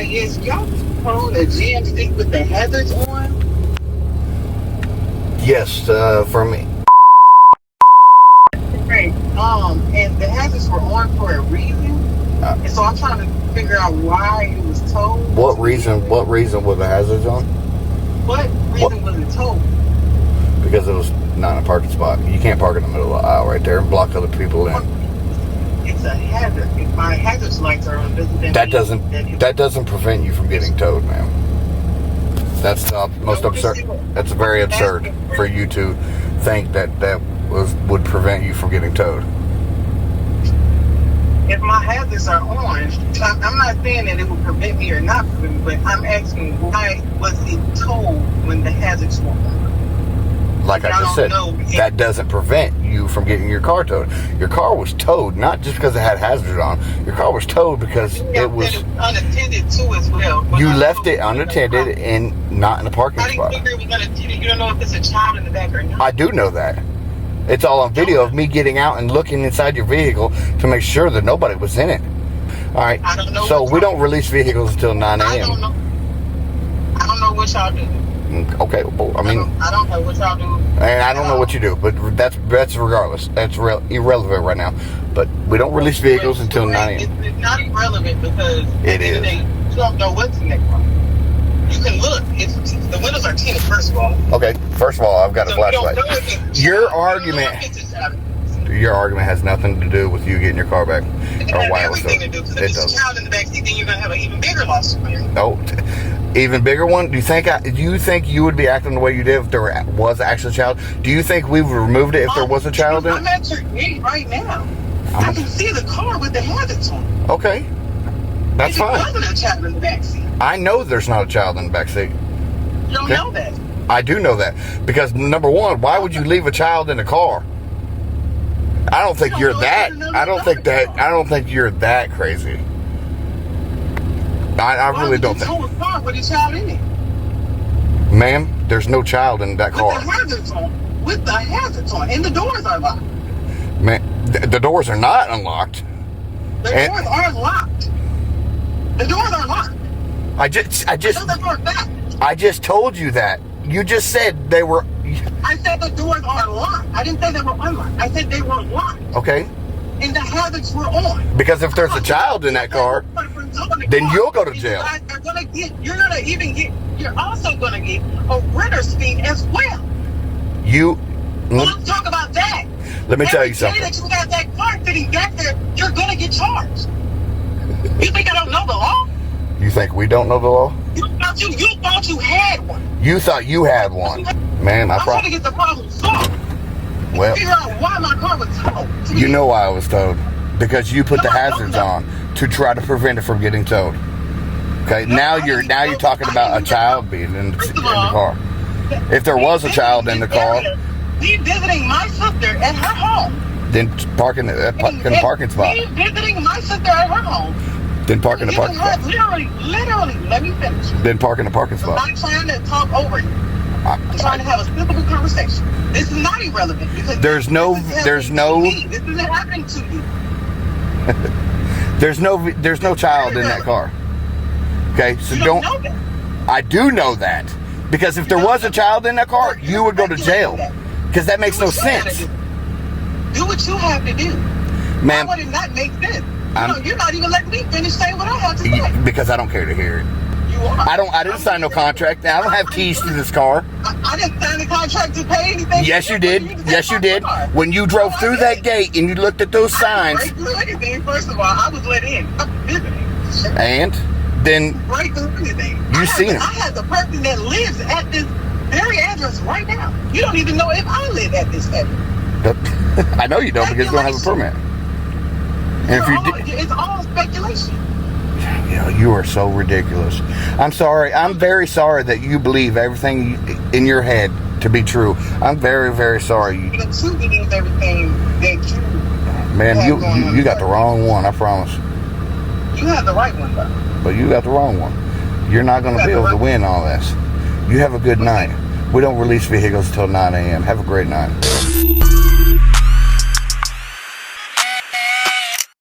Yes, y'all own a GMC with the hazards on? Yes, for me. Right. And the hazards were on for a reason. And so I'm trying to figure out why it was towed. What reason were the hazards on? What reason was it towed? Because it was not in a parking spot. You can't park in the middle of the aisle right there and block other people in. It's a hazard. If my hazards lights are on, that doesn't prevent you from getting towed, ma'am. That's the most absurd. That's very absurd for you to think that would prevent you from getting towed. If my hazards are on, I'm not saying that it would prevent me or not prevent me, but I'm asking why was it towed when the hazards were on? Like I just said, that doesn't prevent you from getting your car towed. Your car was towed not just because it had hazards on. Your car was towed because it was unattended too as well. You left it unattended and not in a parking spot. I didn't figure it was unattended. You don't know if there's a child in the back or not. I do know that. It's all on video of me getting out and looking inside your vehicle to make sure that nobody was in it. All right. I don't know. So we don't release vehicles until 9 a.m. I don't know what y'all do. Okay, well, I mean, I don't know what y'all do. And I don't know what you do, but that's regardless. That's irrelevant right now. But we don't release vehicles until 9 a.m. It's not irrelevant because it is. You don't know what's in that car. You can look. The windows are tinted, first of all. Okay, first of all, I've got a flashlight. Your argument has nothing to do with you getting your car back. It has everything to do because if there's a child in the back seat, then you're going to have an even bigger lawsuit. Oh, even bigger one? Do you think you would be acting the way you did if there was actually a child? Do you think we would have removed it if there was a child in it? I'm at your gate right now. I can see the car with the hazards on. Okay. That's fine. There wasn't a child in the back seat. I know there's not a child in the back seat. You don't know that. I do know that. Because number one, why would you leave a child in the car? I don't think you're that. I don't think you're that crazy. I really don't think. Tow a car with a child in it? Ma'am, there's no child in that car. With the hazards on. With the hazards on. And the doors are locked. Man, the doors are not unlocked. The doors are locked. The doors are locked. I just told you that. You just said they were. I said the doors are locked. I didn't say they were unlocked. I said they were locked. Okay. And the hazards were on. Because if there's a child in that car, then you'll go to jail. You're also going to get a renter's fee as well. Let's talk about that. Let me tell you something. That you got that car sitting back there, you're going to get charged. You think I don't know the law? You think we don't know the law? You thought you had one. You thought you had one. Man, I'm trying to get the problem solved. Well, figure out why my car was towed. You know why I was towed. Because you put the hazards on to try to prevent it from getting towed. Okay, now you're talking about a child being in the car. If there was a child in the car, me visiting my sister at her home. Then park in the parking spot. Me visiting my sister at her home. Then park in the parking spot. Literally, let me finish. Then park in the parking spot. I'm not trying to talk over you. I'm trying to have a simple conversation. This is not irrelevant because there's no this isn't happening to you. there's no child in that car. Okay, so you don't know that. I do know that because if there was a child in that car, you would go to jail. Because that makes no sense. Do what you have to do. Ma'am, why would it not make sense? You're not even letting me finish saying what I have to say. Because I don't care to hear it. You are. I didn't sign no contract. I don't have keys to this car. I didn't sign the contract to pay anything. Yes, you did. Yes, you did. When you drove through that gate and you looked at those signs. I didn't break through anything. First of all, I was let in. I'm visiting. And then break through anything. You seen him. I had the person that lives at this very address right now. You don't even know if I live at this address. I know you don't because you don't have a permit. And it's all speculation. You are so ridiculous. I'm sorry. I'm very sorry that you believe everything in your head to be true. I'm very, very sorry. But you believe everything that you. Man, you got the wrong one. I promise. You have the right one, though. But you got the wrong one. You're not going to be able to win all this. You have a good night. We don't release vehicles until 9 a.m. Have a great night.